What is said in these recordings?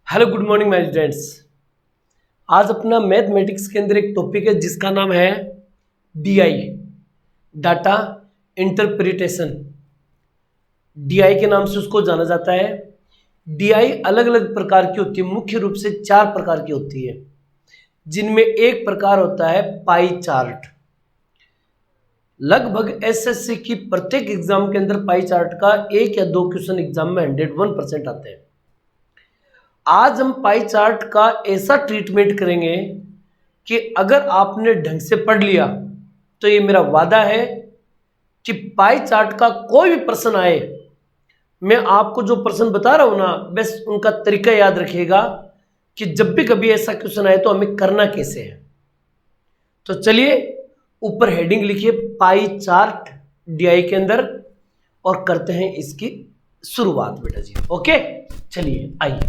Hello good morning my students. आज अपना mathematics के अंदर एक टॉपिक है जिसका नाम है डीआई, डाटा इंटरप्रिटेशन। डीआई के नाम से उसको जाना जाता है। डीआई अलग अलग प्रकार की होती है, मुख्य रूप से 4 प्रकार की होती है, जिनमें एक प्रकार होता है पाई चार्ट। लगभग एसएससी की प्रत्येक एग्जाम के अंदर पाई चार्ट का 1 या 2 क्वेश्चन एग्जाम में 101% आते हैं। आज हम पाई चार्ट का ऐसा ट्रीटमेंट करेंगे कि अगर आपने ढंग से पढ़ लिया तो ये मेरा वादा है कि पाई चार्ट का कोई भी प्रश्न आए, मैं आपको जो प्रश्न बता रहा हूं ना, बस उनका तरीका याद रखिएगा कि जब भी कभी ऐसा क्वेश्चन आए तो हमें करना कैसे है। तो चलिए ऊपर हेडिंग लिखिए पाई चार्ट डीआई के अंदर और करते हैं इसकी शुरुआत बेटा जी। ओके चलिए आइए।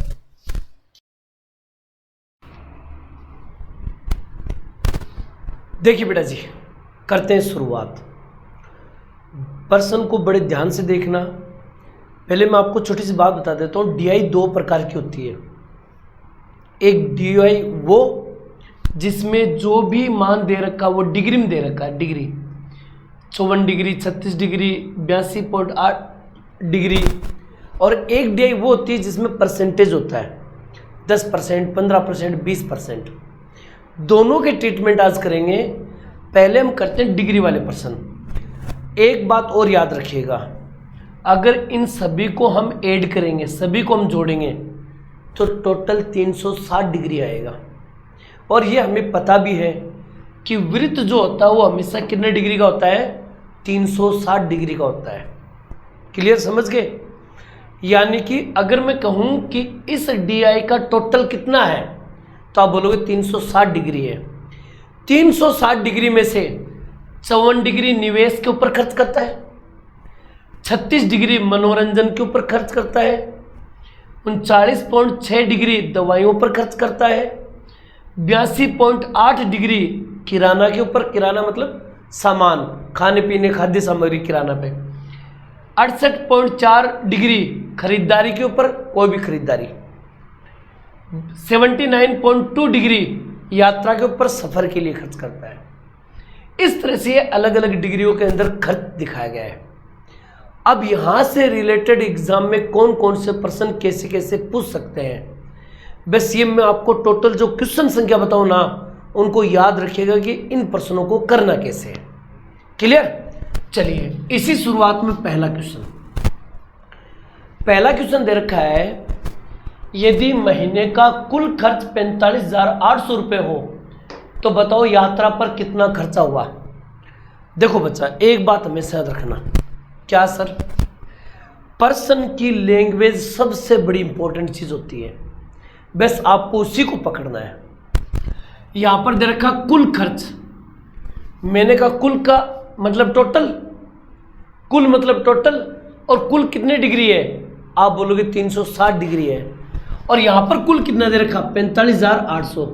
देखिए बेटा जी, करते हैं शुरुआत। प्रश्न को बड़े ध्यान से देखना। पहले मैं आपको छोटी सी बात बता देता हूँ। डीआई 2 प्रकार की होती है। एक डीआई वो जिसमें जो भी मान दे रखा वो डिग्री में दे रखा है, डिग्री 54 डिग्री, 36 डिग्री, 82.8 डिग्री। और एक डीआई वो होती है जिसमें परसेंटेज होता है, 10%, 15%, 20%। दोनों के ट्रीटमेंट आज करेंगे। पहले हम करते हैं डिग्री वाले प्रश्न। एक बात और याद रखिएगा, अगर इन सभी को हम ऐड करेंगे, सभी को हम जोड़ेंगे तो टोटल 360 डिग्री आएगा। और ये हमें पता भी है कि वृत्त जो होता है वो हमेशा कितने डिग्री का होता है, 360 डिग्री का होता है। क्लियर, समझ गए? यानी कि अगर मैं कहूँ कि इस डीआई का टोटल कितना है तो आप बोलोगे 360 डिग्री है। 360 डिग्री में से 54 डिग्री निवेश के ऊपर खर्च करता है, 36 डिग्री मनोरंजन के ऊपर खर्च करता है, 39.6 डिग्री दवाइयों पर खर्च करता है, 82.8 डिग्री किराना के ऊपर, किराना मतलब सामान, खाने पीने खाद्य सामग्री किराना पे, 68.4 डिग्री खरीदारी के ऊपर, कोई भी खरीदारी, 79.2 डिग्री यात्रा के ऊपर, सफर के लिए खर्च करता है। इस तरह से अलग अलग डिग्रियों के अंदर खर्च दिखाया गया है। अब यहां से रिलेटेड एग्जाम में कौन कौन से प्रश्न कैसे कैसे पूछ सकते हैं, बस ये मैं आपको टोटल जो क्वेश्चन संख्या बताऊं ना, उनको याद रखिएगा कि इन प्रश्नों को करना कैसे है। क्लियर? चलिए इसी शुरुआत में पहला क्वेश्चन दे रखा है, यदि महीने का कुल खर्च 45,800 रुपये हो तो बताओ यात्रा पर कितना खर्चा हुआ। देखो बच्चा, एक बात हमेशा याद रखना। क्या सर? पर्सन की लैंग्वेज सबसे बड़ी इंपॉर्टेंट चीज होती है, बस आपको उसी को पकड़ना है। यहां पर दे रखा कुल खर्च, मैंने कहा कुल का मतलब टोटल, कुल मतलब टोटल, और कुल कितने डिग्री है आप बोलोगे 360 डिग्री है। और यहां पर कुल कितना दे रखा, 45,800।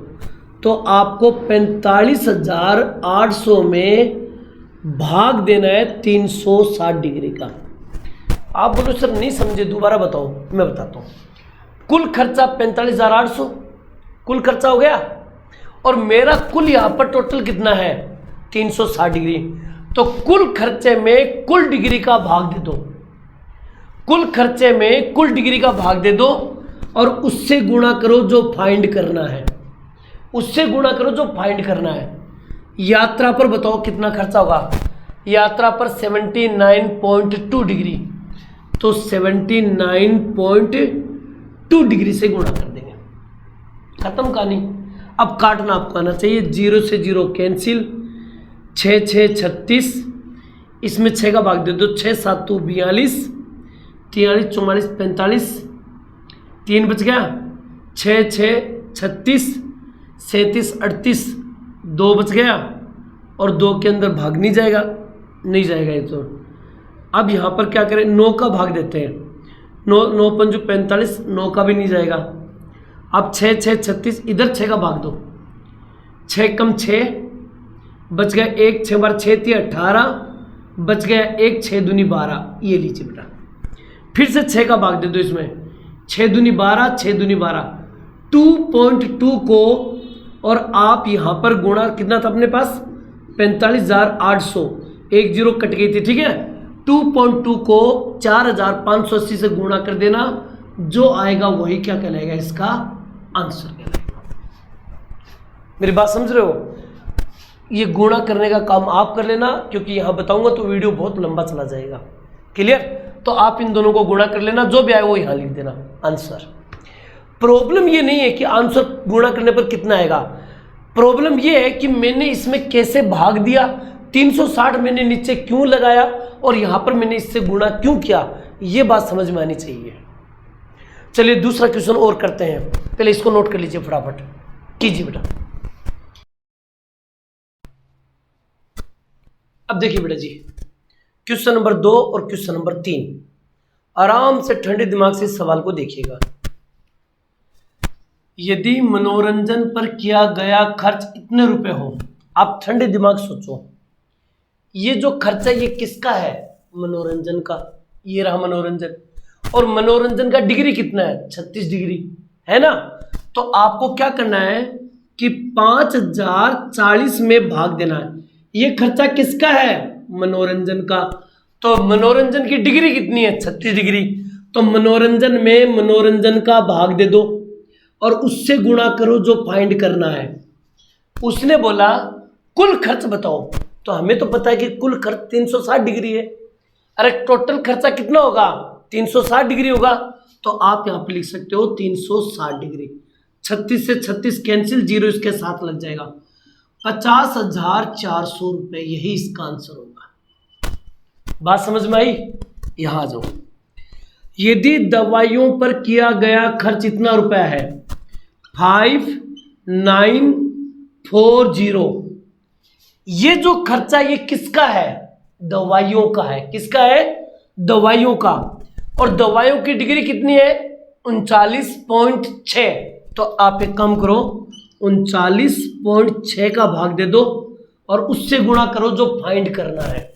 तो आपको 45,800 में भाग देना है 360 डिग्री का। आप बोलो सर नहीं समझे, दोबारा बताओ। मैं बताता हूं। कुल खर्चा 45,800 कुल खर्चा हो गया, और मेरा कुल यहां पर टोटल कितना है, 360 डिग्री। तो कुल खर्चे में कुल डिग्री का भाग दे दो, कुल खर्चे में कुल डिग्री का भाग दे दो, और उससे गुणा करो जो फाइंड करना है, उससे गुणा करो जो फाइंड करना है। यात्रा पर बताओ कितना खर्चा होगा। यात्रा पर 79.2 डिग्री, तो 79.2 डिग्री से गुणा कर देंगे, खत्म कहानी। अब काटना आपको आना चाहिए। 0 से 0 कैंसिल, 6 6 36, इसमें 6 का भाग दे दो, 6 7 42, 43 44 45, 3 बच गया, 6 6 36, 37 38, 2 बच गया, और 2 के अंदर भाग नहीं जाएगा, नहीं जाएगा ये तो। अब यहाँ पर क्या करें, 9 का भाग देते हैं। 9 पंजू 45, 9 का भी नहीं जाएगा। अब 6 6 36, इधर 6 का भाग दो, 6 कम 6 बच गया, 1 6 बार 6 3 18, बच गया 1 6 दूनी 12। ये लीजिए बेटा, फिर से 6 का भाग दे दो इसमें, 6 दूनी 12, 6 दूनी 12, 2.2 को और आप यहाँ पर गुणा कितना था अपने पास 45,800, एक जीरो कट गई थी, ठीक है। 2.2 को 4,580 से गुणा कर देना, जो आएगा वही क्या कहलाएगा, इसका आंसर कहलाएगा। मेरी बात समझ रहे हो? ये गुणा करने का काम आप कर लेना, क्योंकि यहाँ बताऊंगा तो वीडियो बहुत लंबा चला जाएगा। क्लियर? तो आप इन दोनों को गुणा कर लेना, जो भी आए वो यहाँ लिख देना आंसर। प्रॉब्लम ये नहीं है कि आंसर गुणा करने पर कितना आएगा, प्रॉब्लम ये है कि मैंने इसमें कैसे भाग दिया, 360 मैंने नीचे क्यों लगाया और यहाँ पर मैंने इससे गुणा क्यों किया, ये बात समझ में आनी चाहिए। चलिए दूसरा क्वेश्चन और करते हैं, पहले इसको नोट कर लीजिए, फटाफट कीजिए बेटा। अब देखिए बेटा जी, क्वेश्चन नंबर 2 और क्वेश्चन नंबर 3, आराम से ठंडे दिमाग से इस सवाल को देखिएगा। यदि मनोरंजन पर किया गया खर्च इतने रुपए हो, आप ठंडे दिमाग सोचो, ये जो खर्चा ये किसका है, मनोरंजन का, ये रहा मनोरंजन, और मनोरंजन का डिग्री कितना है, 36 डिग्री है ना। तो आपको क्या करना है कि 5,040 में भाग देना है। ये खर्चा किसका है, मनोरंजन का, तो मनोरंजन की डिग्री कितनी है, 36 डिग्री, तो मनोरंजन में मनोरंजन का भाग दे दो और उससे गुणा करो जो फाइंड करना है। उसने बोला कुल खर्च बताओ, तो हमें तो पता है कि कुल खर्च 360 डिग्री है, अरे टोटल खर्चा कितना होगा, 360 डिग्री होगा, तो आप यहाँ पे लिख सकते हो 360 डिग्री। 36 से 36 कैंसिल, जीरो इसके साथ लग जाएगा, 50,400 रुपये, यही इसका आंसर होगा। बात समझ में आई? यहां आ जाओ। यदि दवाइयों पर किया गया खर्च इतना रुपया है, 5940, ये जो खर्चा ये किसका है, दवाइयों का है, किसका है, दवाइयों का, और दवाइयों की डिग्री कितनी है, 39.6, तो आप एक काम करो, 39.6 का भाग दे दो और उससे गुणा करो जो फाइंड करना है।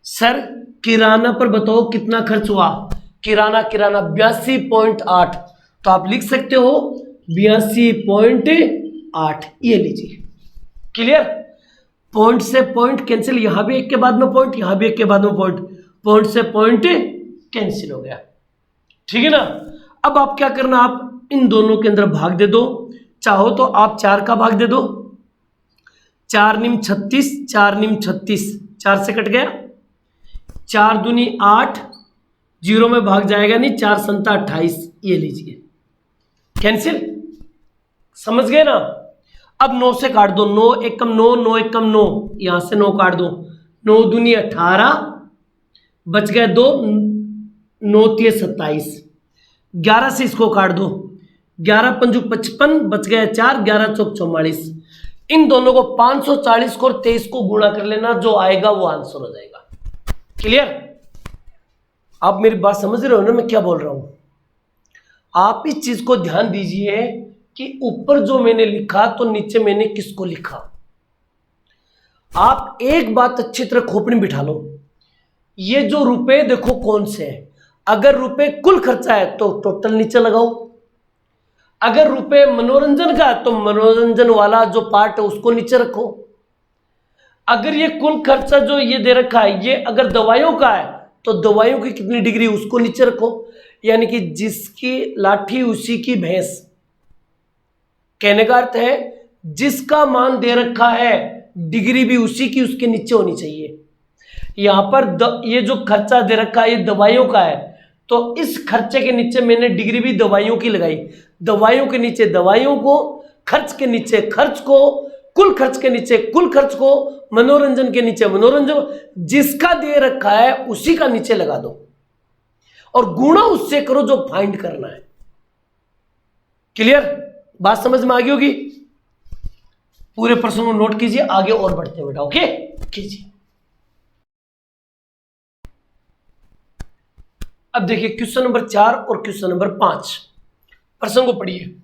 सर किराना पर बताओ कितना खर्च हुआ, किराना 82.8, तो आप लिख सकते हो 82.8, ये लीजिए। क्लियर? पॉइंट से पॉइंट कैंसिल, यहां भी एक के बाद में पॉइंट, यहां भी एक के बाद में पॉइंट, पॉइंट से पॉइंट कैंसिल हो गया, ठीक है ना। अब आप क्या करना, आप इन दोनों के अंदर भाग दे दो, चाहो तो आप 4 का भाग दे दो, 4 निम 36, 4 निम 36, 4 से कट गया, 4 दूनी 8, जीरो में भाग जाएगा नहीं, 4 संता 28, ये लीजिए कैंसिल, समझ गए ना। अब 9 से काट दो, 9 एकम 9, 9 एकम 9, यहां से 9 काट दो, 9 दूनी 18, बच गए 2, 9 तिये 27, 11 से इसको काट दो, 11 पंजू 55, बच गया 4, 11 चौक 44, इन दोनों को 540 को और 23 को गुणा कर लेना, जो आएगा वो आंसर हो जाएगा। क्लियर? आप मेरी बात समझ रहे हो ना, मैं क्या बोल रहा हूं। आप इस चीज को ध्यान दीजिए कि ऊपर जो मैंने लिखा तो नीचे मैंने किसको लिखा। आप एक बात अच्छी तरह खोपड़ी बिठा लो, ये जो रुपए देखो कौन से हैं, अगर रुपए कुल खर्चा है तो टोटल नीचे लगाओ, अगर रुपए मनोरंजन का है तो मनोरंजन वाला जो पार्ट है उसको नीचे रखो, अगर ये कुल खर्चा जो ये दे रखा है ये अगर दवाइयों का है तो दवाइयों की कितनी डिग्री उसको नीचे रखो, यानी कि जिसकी लाठी उसी की भैंस, कहने का अर्थ है जिसका मान दे रखा है डिग्री भी उसी की उसके नीचे होनी चाहिए। यहां पर ये जो खर्चा दे रखा है ये दवाइयों का है, तो इस खर्चे के नीचे मैंने डिग्री भी दवाइयों की लगाई, दवाइयों के नीचे दवाइयों को, खर्च के नीचे खर्च को, कुल खर्च के नीचे कुल खर्च को, मनोरंजन के नीचे मनोरंजन, जिसका दे रखा है उसी का नीचे लगा दो और गुणा उससे करो जो फाइंड करना है। क्लियर? बात समझ में आ गई होगी। पूरे प्रश्न को नोट कीजिए, आगे और बढ़ते हैं बेटा, ओके कीजिए। अब देखिए क्वेश्चन नंबर 4 और क्वेश्चन नंबर 5, प्रश्न को पढ़िए।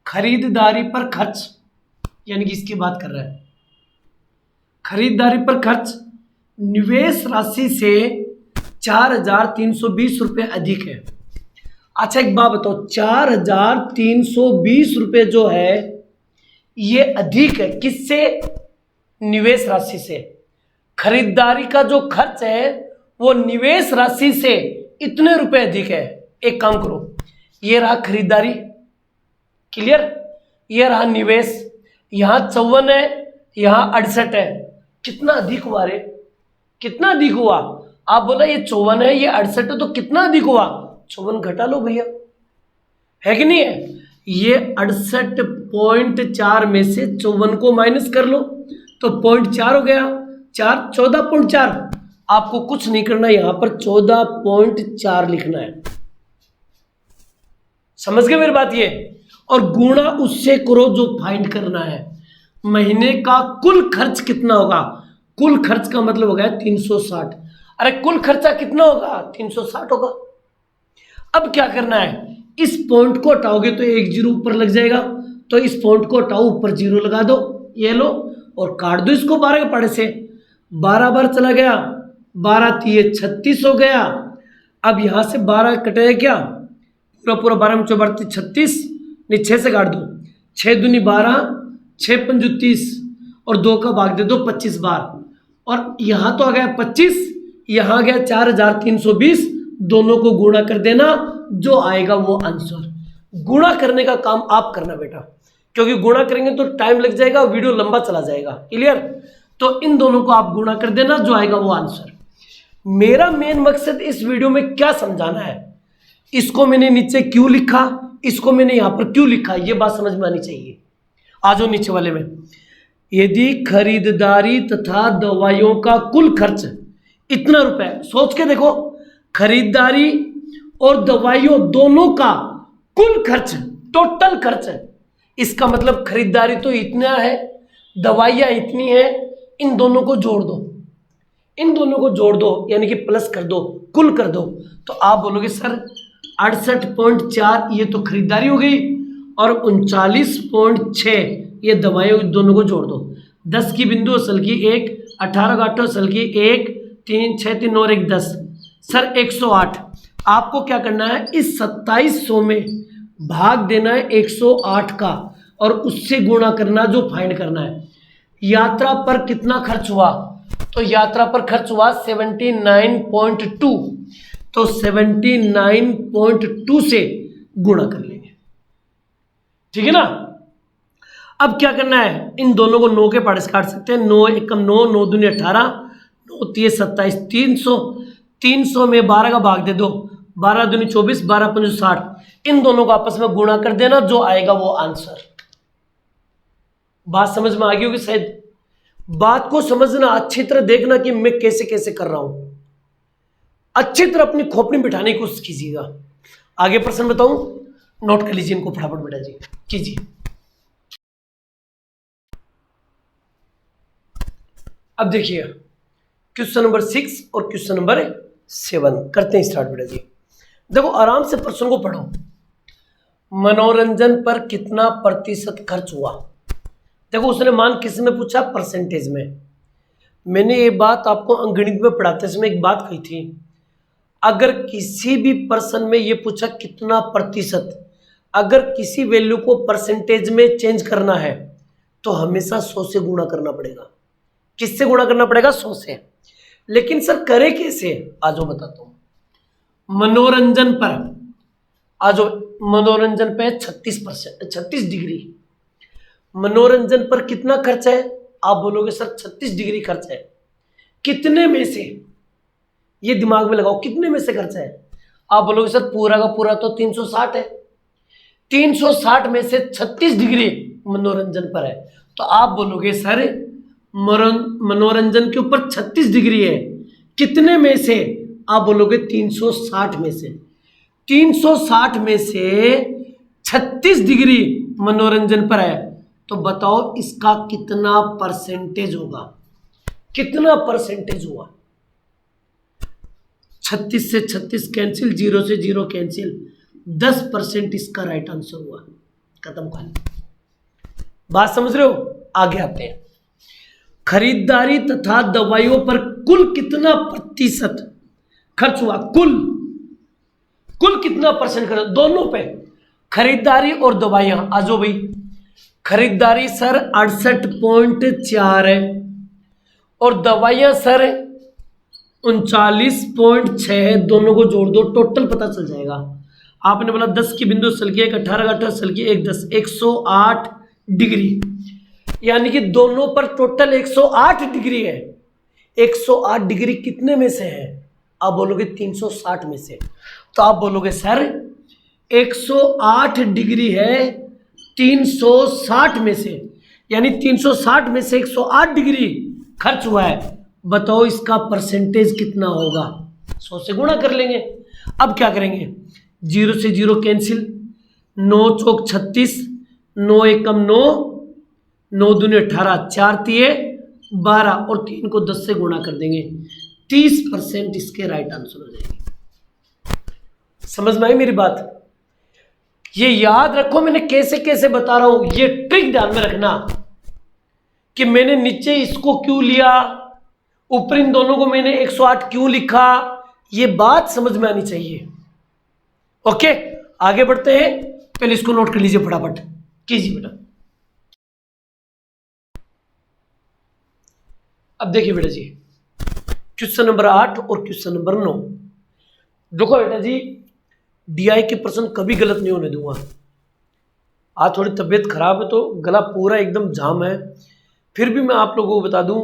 खरीदारी पर खर्च, यानी कि इसकी बात कर रहा है, खरीदारी पर खर्च निवेश राशि से 4,320 रुपये अधिक है। अच्छा एक बात बताओ, 4,320 रुपये जो है ये अधिक है किससे? निवेश राशि से। खरीदारी का जो खर्च है वो निवेश राशि से इतने रुपए अधिक है। एक काम करो, ये रहा खरीदारी, क्लियर, ये रहा निवेश, यहां 54 है, यहां 68 है, कितना अधिक हुआ रे? कितना अधिक हुआ? आप बोला ये 54 है, ये 68 है, तो कितना अधिक हुआ? 54 घटा लो भैया, है कि नहीं है? ये 68.4 में से 54 को माइनस कर लो तो 0.4 हो गया, 14.4। आपको कुछ नहीं करना, यहां पर 14.4 लिखना है। समझ गए मेरी बात? ये और गुणा उससे करो जो फाइंड करना है। महीने का कुल खर्च कितना होगा? कुल खर्च का मतलब हो गया 360। अरे कुल खर्चा कितना होगा? 360 होगा। अब क्या करना है, इस पॉइंट को हटाओगे तो एक जीरो ऊपर लग जाएगा, तो इस पॉइंट को हटाओ, ऊपर जीरो लगा दो, ये लो और काट दो इसको 12 के पाड़े से। 12 बार चला गया, 12 3 36 हो गया। अब यहां से 12 कटेगा क्या? पूरा पूरा 12 में 4 36, नहीं 6 से काट दो, 6 दूनी 12, 6 पंजू 30 और 2 का भाग दे दो 25 बार। और यहां तो आ गया 25, यहां आ गया 4,320, दोनों को गुणा कर देना, जो आएगा वो आंसर। गुणा करने का काम आप करना बेटा, क्योंकि गुणा करेंगे तो टाइम लग जाएगा, वीडियो लंबा चला जाएगा, क्लियर? तो इन दोनों को आप गुणा कर देना, जो आएगा वो आंसर। मेरा मेन मकसद इस वीडियो में क्या समझाना है, इसको मैंने नीचे क्यों लिखा, इसको मैंने यहां पर क्यों लिखा, ये बात समझ में आनी चाहिए। आ जाओ नीचे वाले में। यदि खरीदारी तथा दवाइयों का कुल खर्च इतना रुपए, सोच के देखो, खरीदारी और दवाइयों दोनों का कुल खर्च, टोटल खर्च, इसका मतलब खरीदारी तो इतना है, दवाइयां इतनी है, इन दोनों को जोड़ दो, इन दोनों को जोड़ दो, यानी कि प्लस कर दो, कुल कर दो, तो आप बोलोगे सर 68.4 ये तो खरीदारी हो गई और 39.6 ये दवाइयों दोनों को जोड़ दो। 10 की बिंदु असल की 1, 18 गाठो असल की 1, 3 6 3 और 1 10, सर 108। आपको क्या करना है, इस 2700 में भाग देना है 108 का और उससे गुणा करना, जो फाइंड करना है। यात्रा पर कितना खर्च हुआ? तो यात्रा पर खर्च हुआ 79.2, तो 79.2 से गुणा कर लेंगे, ठीक है ना? अब क्या करना है, इन दोनों को 9 के पाड़े से काट सकते हैं। 9 एकम 9, 9 दूनी 18, 9 3 27, 300, 300 में 12 का भाग दे दो, 12 दूनी 24, 12 पंजू 60, इन दोनों को आपस में गुणा कर देना, जो आएगा वो आंसर। बात समझ में आ गई होगी शायद। बात को समझना, अच्छी तरह देखना कि मैं कैसे कैसे कर रहा हूं, अच्छी तरह अपनी खोपड़ी बिठाने की कोशिश कीजिएगा। आगे प्रश्न बताऊं, नोट कर लीजिए इनको फटाफट बेटा जी, कीजिए। अब देखिए क्वेश्चन नंबर 6 और क्वेश्चन नंबर 7 करते हैं स्टार्ट बेटा जी। देखो आराम से प्रश्न को पढ़ो। मनोरंजन पर कितना प्रतिशत खर्च हुआ? देखो उसने मान किस में पूछा? परसेंटेज में। मैंने ये बात आपको अंकगणित में पढ़ाते समय एक बात कही थी, अगर किसी भी प्रश्न में ये पूछा कितना प्रतिशत, अगर किसी वैल्यू को परसेंटेज में चेंज करना है तो हमेशा 100 से गुणा करना पड़ेगा। किससे गुणा करना पड़ेगा? 100 से। लेकिन सर करे कैसे? आज बताता हूं। मनोरंजन पर आज, मनोरंजन पे 36%, 36 डिग्री। मनोरंजन पर कितना खर्च है? आप बोलोगे सर 36 डिग्री खर्च है, कितने में से? ये दिमाग में लगाओ, कितने में से खर्च है? आप बोलोगे सर पूरा का पूरा तो 360 है, 360 में से 36 डिग्री मनोरंजन पर है, तो आप बोलोगे सर मनोरंजन के ऊपर 36 डिग्री है, कितने में से? आप बोलोगे 360 में से। 360 में से 36 डिग्री मनोरंजन पर है, तो बताओ इसका कितना परसेंटेज होगा? कितना परसेंटेज हुआ? 36 से 36 कैंसिल, 0 से 0 कैंसिल, 10% इसका राइट आंसर हुआ। खत्म कहानी। बात समझ रहे हो? आगे आते हैं। खरीदारी तथा दवाइयों पर कुल कितना प्रतिशत खर्च हुआ? कुल कुल कितना परसेंट खर्च दोनों पे, खरीदारी और दवाइयां। आ जाओ भाई, खरीदारी सर 68.4 है और दवाइयां सर 39.6 है। दोनों को जोड़ दो, टोटल पता चल जाएगा। आपने बोला 10 की बिंदु सल की, एक 18 का 18 सल की, एक 10, 108 डिग्री, यानी कि दोनों पर टोटल 108 डिग्री है। 108 डिग्री कितने में से है? आप बोलोगे 360 में से। तो आप बोलोगे सर 108 डिग्री है 360 में से, यानी 360 में से 108 डिग्री खर्च हुआ है। बताओ इसका परसेंटेज कितना होगा? 100 से गुणा कर लेंगे। अब क्या करेंगे? 0 से 0 कैंसिल, 9 चौक 36, 9 एकम 9, 9 दूनी 18, 4 तिये 12 और 3 को 10 से गुणा कर देंगे। 30% इसके राइट आंसर हो जाएंगे। समझ में आई मेरी बात? ये याद रखो, मैंने कैसे कैसे बता रहा हूं, ये ट्रिक ध्यान में रखना कि मैंने नीचे इसको क्यों लिया, ऊपर इन दोनों को मैंने 108 क्यों लिखा, ये बात समझ में आनी चाहिए। ओके, आगे बढ़ते हैं। पहले इसको नोट कर लीजिए, फटाफट कीजिए बेटा। अब देखिए बेटा जी, क्वेश्चन नंबर 8 और क्वेश्चन नंबर 9। देखो बेटा जी, डीआई के प्रश्न कभी गलत नहीं होने दूंगा। आज थोड़ी तबीयत खराब है तो गला पूरा एकदम जाम है, फिर भी मैं आप लोगों को बता दूं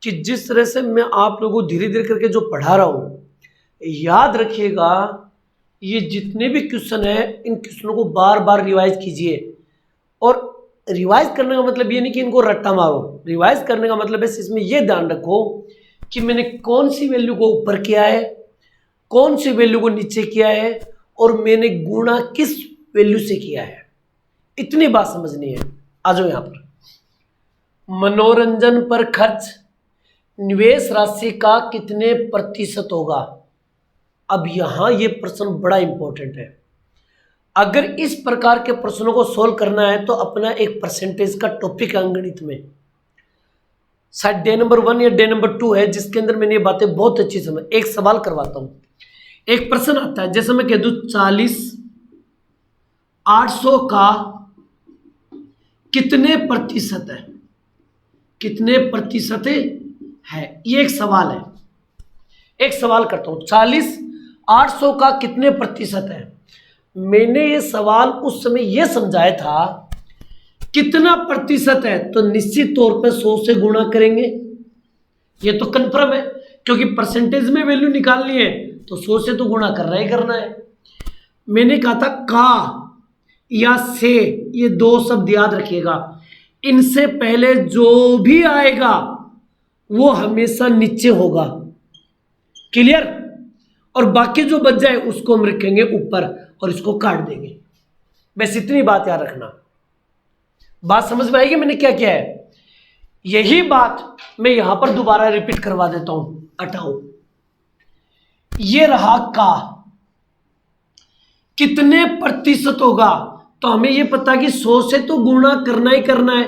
कि जिस तरह से मैं आप लोगों को धीरे धीरे करके जो पढ़ा रहा हूं, याद रखिएगा ये जितने भी क्वेश्चन है इन क्वेश्चनों को बार बार रिवाइज कीजिए। और रिवाइज करने का मतलब ये नहीं कि इनको रट्टा मारो, रिवाइज करने का मतलब है इसमें ये ध्यान रखो कि मैंने कौन सी वैल्यू को ऊपर किया है, कौन सी वैल्यू को नीचे किया है और मैंने गुणा किस वैल्यू से किया है। इतनी बात समझनी है। आ जाओ यहां पर, मनोरंजन पर खर्च निवेश राशि का कितने प्रतिशत होगा। अब यहां यह प्रश्न बड़ा इंपॉर्टेंट है। अगर इस प्रकार के प्रश्नों को सोल्व करना है तो अपना एक परसेंटेज का टॉपिक अंगणित में शायद डे नंबर 1 या डे नंबर 2 है, जिसके अंदर मैंने ये बातें बहुत अच्छी समझ। एक सवाल करवाता हूं, एक प्रश्न आता है, जैसे मैं कह दूं 40 800 का कितने प्रतिशत है, कितने प्रतिशत है, ये एक सवाल है। एक सवाल करता हूं, 40 800 का कितने प्रतिशत है। मैंने ये सवाल उस समय ये समझाया था कितना प्रतिशत है, तो निश्चित तौर पे 100 से गुणा करेंगे, ये तो कन्फर्म है, क्योंकि परसेंटेज में वैल्यू निकालनी है तो 100 से तो गुणा करना ही करना है। मैंने कहा था का या से, ये दो शब्द याद रखिएगा, इनसे पहले जो भी आएगा वो हमेशा नीचे होगा। क्लियर? और बाकी जो बच जाए उसको हम रखेंगे ऊपर और इसको काट देंगे। बस इतनी बात याद रखना। बात समझ में आएगी मैंने क्या किया है? यही बात मैं यहां पर दोबारा रिपीट करवा देता हूं। हटाओ, ये रहा का कितने प्रतिशत होगा, तो हमें यह पता कि 100 से तो गुणा करना ही करना है,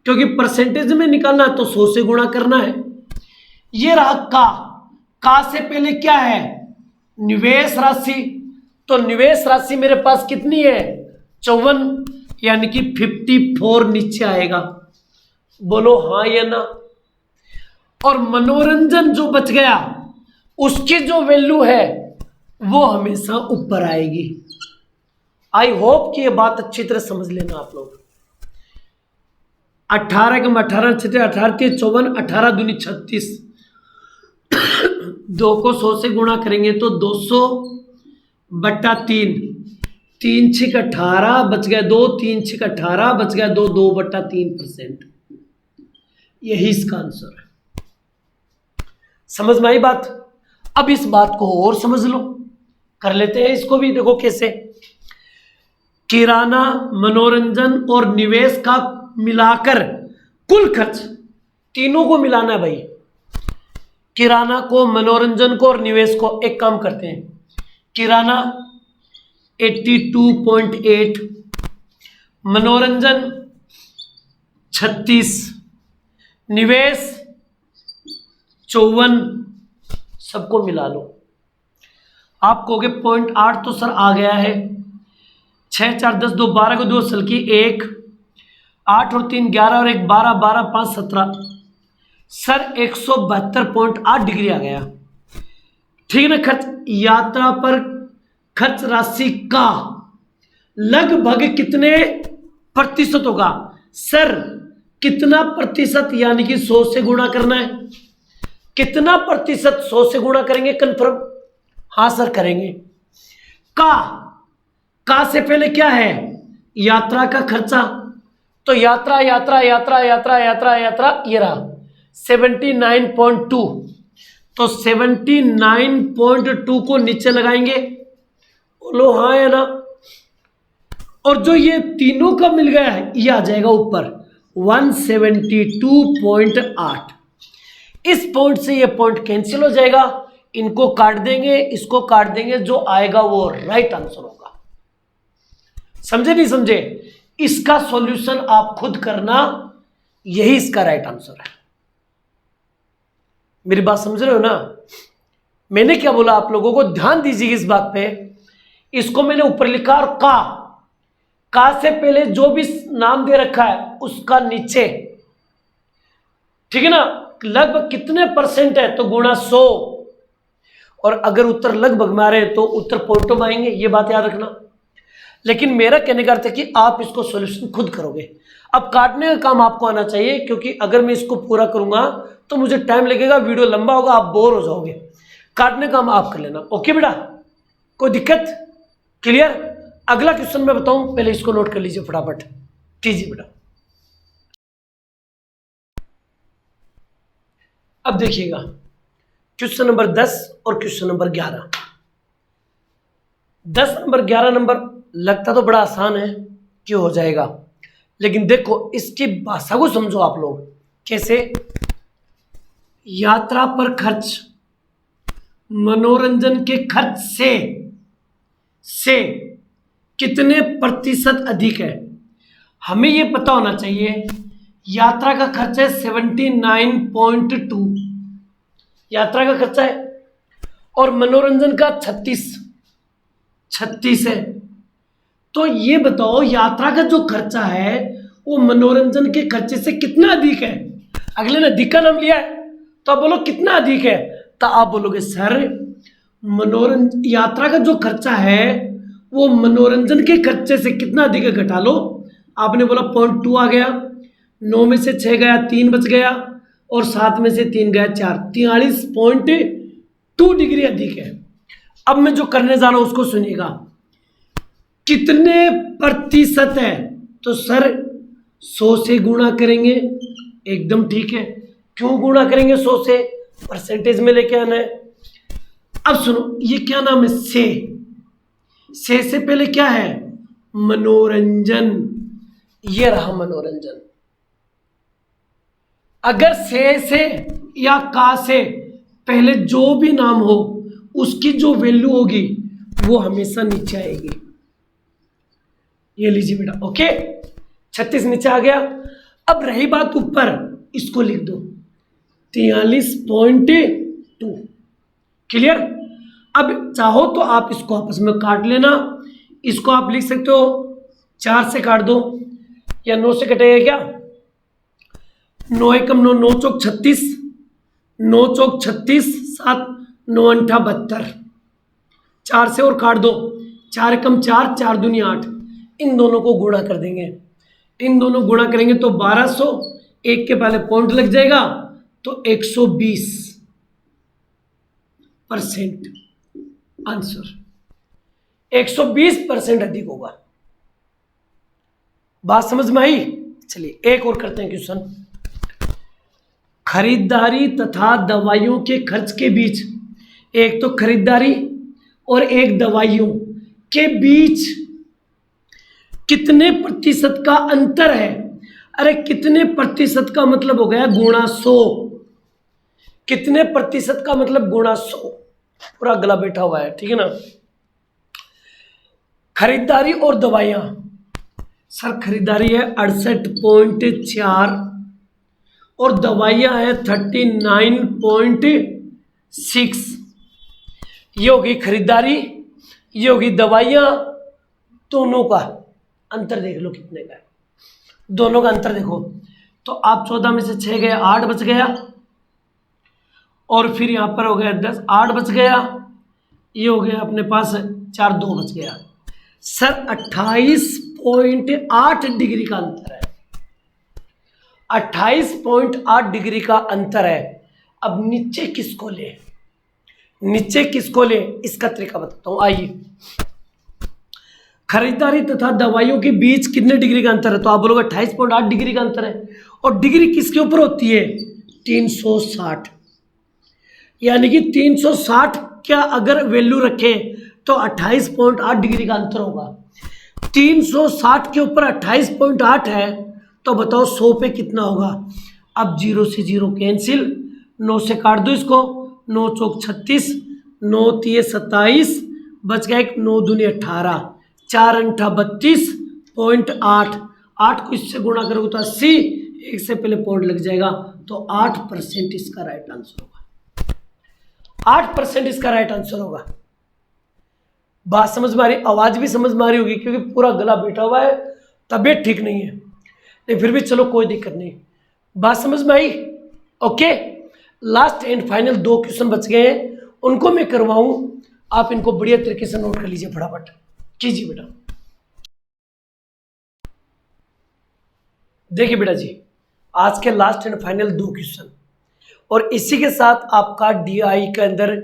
क्योंकि परसेंटेज में निकालना है तो 100 से गुणा करना है। ये रहा का से पहले क्या है, निवेश राशि। तो निवेश राशि मेरे पास कितनी है, 54, यानी कि 54 नीचे आएगा। बोलो हाँ या ना। और मनोरंजन जो बच गया उसकी जो वैल्यू है वो हमेशा ऊपर आएगी। आई होप कि ये बात अच्छी तरह समझ लेना आप लोग। 18 कम 18 छठे 18 54, 18 दूनी 36, 2 को 100 से गुणा करेंगे तो 200 बट्टा 3, 3 6 18 बच गया 2, 3 6 18 बच गया 2, 2 बट्टा 3%। यही इसका आंसर है। समझ में आई बात? अब इस बात को और समझ लो, कर लेते हैं इसको भी। देखो कैसे, किराना, मनोरंजन और निवेश का मिलाकर कुल खर्च, तीनों को मिलाना है भाई, किराना को, मनोरंजन को और निवेश को। एक काम करते हैं, किराना 82.8, मनोरंजन 36, निवेश 54, सबको मिला लो। आप कहोगे 0.8 तो सर आ गया है, 6 4 10 2 12 को 2 सल की 1, 8 और 3 11 और 1 12, 12 5 17, सर 172.8 डिग्री आ गया। ठीक है ना। खर्च यात्रा पर खर्च राशि का लगभग कितने प्रतिशत होगा? सर कितना प्रतिशत, यानी कि 100 से गुणा करना है। कितना प्रतिशत? 100 से गुणा करेंगे कंफर्म? हाँ सर करेंगे। का से पहले क्या है? यात्रा का खर्चा। तो यात्रा यात्रा यात्रा यात्रा यात्रा यात्रा ये रहा 79.2। तो 79.2 को नीचे लगाएंगे, बोलो हाँ है ना। और जो ये तीनों का मिल गया है ये आ जाएगा ऊपर 172.8। इस पॉइंट से ये पॉइंट कैंसिल हो जाएगा, इनको काट देंगे, इसको काट देंगे, जो आएगा वो राइट आंसर होगा। समझे नहीं समझे? इसका सॉल्यूशन आप खुद करना, यही इसका राइट आंसर है। मेरी बात समझ रहे हो ना? मैंने क्या बोला आप लोगों को, ध्यान दीजिए इस बात पे। इसको मैंने ऊपर लिखा और का से पहले जो भी नाम दे रखा है उसका नीचे, ठीक है ना, लगभग कितने परसेंट है तो गुणा 100। और अगर उत्तर लगभग में आ रहे हैं तो उत्तर पॉइंटों में आएंगे, ये बात याद रखना। लेकिन मेरा कहने का अर्थ है कि आप इसको सॉल्यूशन खुद करोगे। अब काटने का काम आपको आना चाहिए, क्योंकि अगर मैं इसको पूरा करूंगा तो मुझे टाइम लगेगा, वीडियो लंबा होगा, आप बोर हो जाओगे। काटने का काम आप कर लेना। ओके बेटा, कोई दिक्कत? क्लियर? अगला क्वेश्चन मैं बताऊं, पहले इसको नोट कर लीजिए फटाफट। कीजिए बेटा। अब देखिएगा क्वेश्चन नंबर 10 और क्वेश्चन नंबर 11। 10 नंबर 11 नंबर लगता तो बड़ा आसान है कि हो जाएगा, लेकिन देखो इसकी भाषा को समझो आप लोग। कैसे? यात्रा पर खर्च मनोरंजन के खर्च से कितने प्रतिशत अधिक है? हमें यह पता होना चाहिए। यात्रा का खर्च है 79.2, यात्रा का खर्चा है, और मनोरंजन का 36 है। तो ये बताओ यात्रा का जो खर्चा है वो मनोरंजन के खर्चे से कितना अधिक है? अगले ने अधिक का नाम लिया है तो आप बोलो कितना अधिक है, तो आप बोलोगे सर मनोरंजन यात्रा का जो खर्चा है वो मनोरंजन के खर्चे से कितना अधिक है, घटा लो। आपने बोला 0.2 आ गया, 9 में से 6 गया, 3 बच गया, और 7 में से 3 गया 4, 43.2 डिग्री अधिक है। अब मैं जो करने जा रहा हूं उसको सुनिएगा। कितने प्रतिशत है? तो सर 100 से गुणा करेंगे, एकदम ठीक है। क्यों गुणा करेंगे 100 से? परसेंटेज में लेके आना है। अब सुनो, ये क्या नाम है? से पहले क्या है? मनोरंजन। ये रहा मनोरंजन। अगर से या का से पहले जो भी नाम हो उसकी जो वैल्यू होगी वो हमेशा नीचे आएगी। ये लीजिए बेटा। ओके, 36 नीचे आ गया। अब रही बात ऊपर, इसको लिख दो 43.2। क्लियर? अब चाहो तो आप इसको आपस में काट लेना। इसको आप लिख सकते हो 4 से काट दो, या 9 से कटेगा क्या? 9 एकम 9, 9 चौक 36, 9 चौक 36, 7 9 अंठा 72। 4 से और काट दो, 4 एकम 4, 4 दूनी 8। इन दोनों को गुणा कर देंगे। इन दोनों गुणा करेंगे तो 1200, एक के पहले पॉइंट लग जाएगा तो 120% आंसर 120% अधिक होगा। बात समझ में आई? चलिए एक और करते हैं क्वेश्चन। खरीदारी तथा दवाइयों के खर्च के बीच, एक तो खरीदारी और एक दवाइयों के बीच कितने प्रतिशत का अंतर है? अरे कितने प्रतिशत का मतलब हो गया गुणा 100। कितने प्रतिशत का मतलब गुणा 100। पूरा गला बैठा हुआ है, ठीक है ना। खरीदारी और दवाइयां, सर खरीदारी है 68.4 और दवाइयां है 39.6। ये होगी खरीदारी, ये होगी दवाइयाँ, दोनों का अंतर देख लो कितने का है, दोनों का अंतर देखो। तो आप 14 में से 6 गया, 8 बच गया, और फिर यहाँ पर हो गया 10, 8 बच गया, ये हो गया अपने पास 4, 2 बच गया। सर 28.8 डिग्री का अंतर है, 28.8 डिग्री का अंतर है। अब नीचे किसको ले, नीचे किसको ले, इसका तरीका बताता हूं, आइए। खरीदारी तथा दवाइयों के बीच कितने डिग्री का अंतर है, तो आप बोलोगे 28.8 डिग्री का अंतर है। और डिग्री किसके ऊपर होती है, 360, यानी कि 360 क्या अगर वैल्यू रखें तो 28.8 डिग्री का अंतर होगा। 360 के ऊपर 28.8 है, तो बताओ 100 पे कितना होगा। अब 0 से 0 कैंसिल, 9 से काट दो इसको, 9 चौक 36, 9 तिये 27, बच गया एक, 9 दूनी 18, 4 अंठा 32.8, 8 को इससे गुणा करोगे तो 80, एक से पहले पॉइंट लग जाएगा, तो 8% इसका राइट आंसर होगा, 8% इसका राइट आंसर होगा। बात समझ में आ रही, आवाज भी समझ में आ रही होगी, क्योंकि पूरा गला बैठा हुआ है, तबीयत ठीक नहीं है, लेकिन फिर भी चलो कोई दिक्कत नहीं, बात समझ में आई। Okay, last and final 2 question बच गए हैं, उनको मैं करवाऊं, आप इनको बढ़िया तरीके से नोट कर लीजिए, फटाफट कीजिए बेटा। देखिए बेटा जी, आज के लास्ट एंड फाइनल 2 क्वेश्चन, और इसी के साथ आपका डीआई के अंदर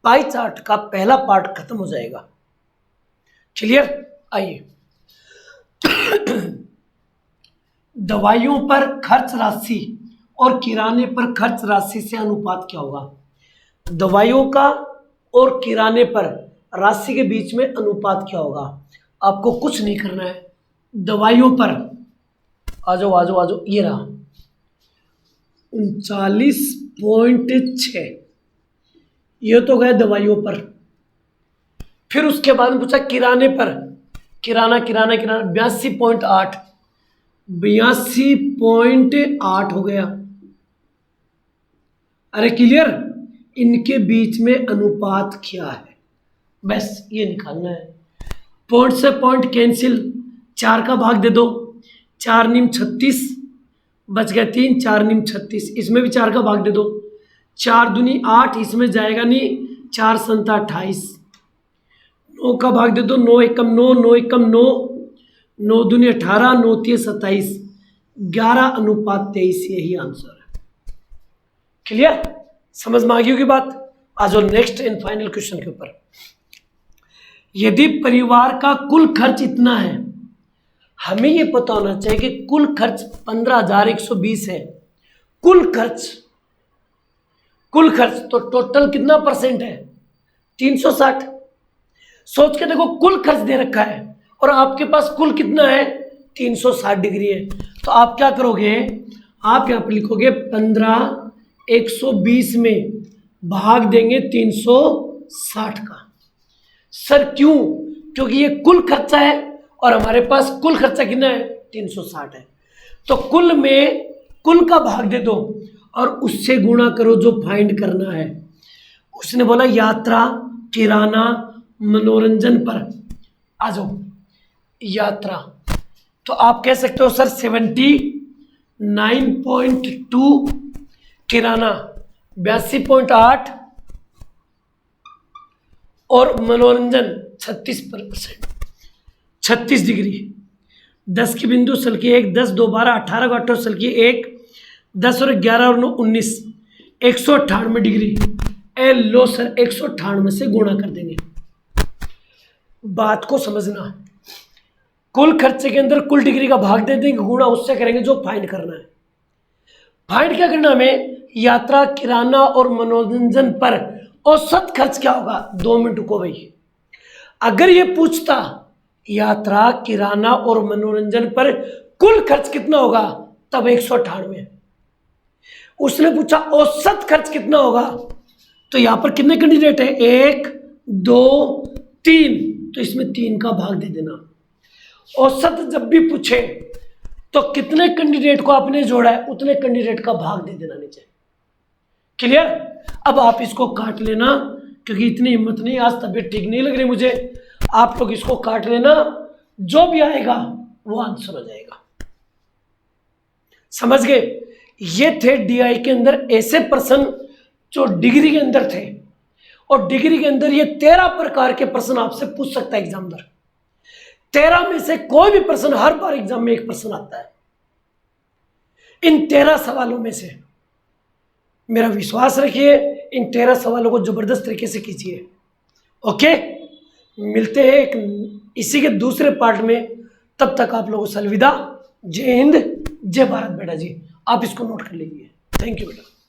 पाई चार्ट का पहला पार्ट खत्म हो जाएगा। क्लियर, आइए। दवाइयों पर खर्च राशि और किराने पर खर्च राशि से अनुपात क्या होगा। दवाइयों का और किराने पर राशि के बीच में अनुपात क्या होगा। आपको कुछ नहीं करना है, दवाइयों पर आ जाओ आ जाओ आ जाओ, ये रहा 39.6, ये तो गया दवाइयों पर। फिर उसके बाद में पूछा किराने पर, किराना 82.8, 82.8 हो गया। अरे क्लियर, इनके बीच में अनुपात क्या है, बस ये निकालना है। पॉइंट से पॉइंट कैंसिल, 4 का भाग दे दो, 4 नीम 36, बच गया 3, 4 नीम 36, इसमें भी 4 का भाग दे दो, 4 दूनी 8, इसमें जाएगा नहीं, 4 संता 28, 9 का भाग दे दो, 9 एकम 9, 9 एकम 9, 9 दूनी 18, 9 तिये 27, 11:23, यही आंसर है। क्लियर, समझ में आ गई होगी बात। आ जाओ नेक्स्ट एंड फाइनल क्वेश्चन के ऊपर। यदि परिवार का कुल खर्च इतना है, हमें यह पता होना चाहिए कि कुल खर्च 15,120 है। कुल खर्च तो टोटल कितना परसेंट है, 360। सोच के देखो, कुल खर्च दे रखा है और आपके पास कुल कितना है, 360 डिग्री है। तो आप क्या करोगे, आप यहां पर लिखोगे 15,120 में भाग देंगे 360 का। सर क्यों, क्योंकि ये कुल खर्चा है और हमारे पास कुल खर्चा कितना है, 360 है। तो कुल में कुल का भाग दे दो और उससे गुणा करो जो फाइंड करना है। उसने बोला यात्रा, किराना, मनोरंजन पर। आ जाओ, यात्रा तो आप कह सकते हो सर 79.2, किराना 82.8 और मनोरंजन 36%, 36 डिग्री। 10 की बिंदु सल की 1, 10 2 12, 18 को 18 सल की 1, 10 और 11 और 9 19, 198 डिग्री। ए लो सर, 198 से गुणा कर देंगे। बात को समझना, कुल खर्चे के अंदर कुल डिग्री का भाग दे देंगे, गुणा उससे करेंगे जो फाइंड करना है। फाइंड क्या करना हमें, यात्रा, किराना और मनोरंजन पर औसत खर्च क्या होगा। 2 मिनट रुको भाई, अगर ये पूछता यात्रा, किराना और मनोरंजन पर कुल खर्च कितना होगा, तब 198। उसने पूछा औसत खर्च कितना होगा, तो यहां पर कितने कैंडिडेट है, 1 2 3, तो इसमें 3 का भाग दे देना। औसत जब भी पूछे तो कितने कैंडिडेट को आपने जोड़ा है, उतने कैंडिडेट का भाग दे देना नीचे। क्लियर, अब आप इसको काट लेना, क्योंकि इतनी हिम्मत नहीं, आज तबीयत ठीक नहीं लग रही मुझे। आप लोग इसको काट लेना, जो भी आएगा वो आंसर हो जाएगा। समझ गए? ये थे डीआई के अंदर ऐसे प्रश्न जो डिग्री के अंदर थे, और डिग्री के अंदर ये 13 प्रकार के प्रश्न आपसे पूछ सकता है एग्जामिनर। 13 में से कोई भी प्रश्न, हर बार एग्जाम में एक प्रश्न आता है। इन 13 सवालों में से मेरा विश्वास रखिए, इन 13 सवालों को जबरदस्त तरीके से कीजिए। ओके, मिलते हैं एक इसी के दूसरे पार्ट में। तब तक आप लोगों से अलविदा। जय हिंद, जय भारत बेटा जी। आप इसको नोट कर लीजिए। थैंक यू बेटा।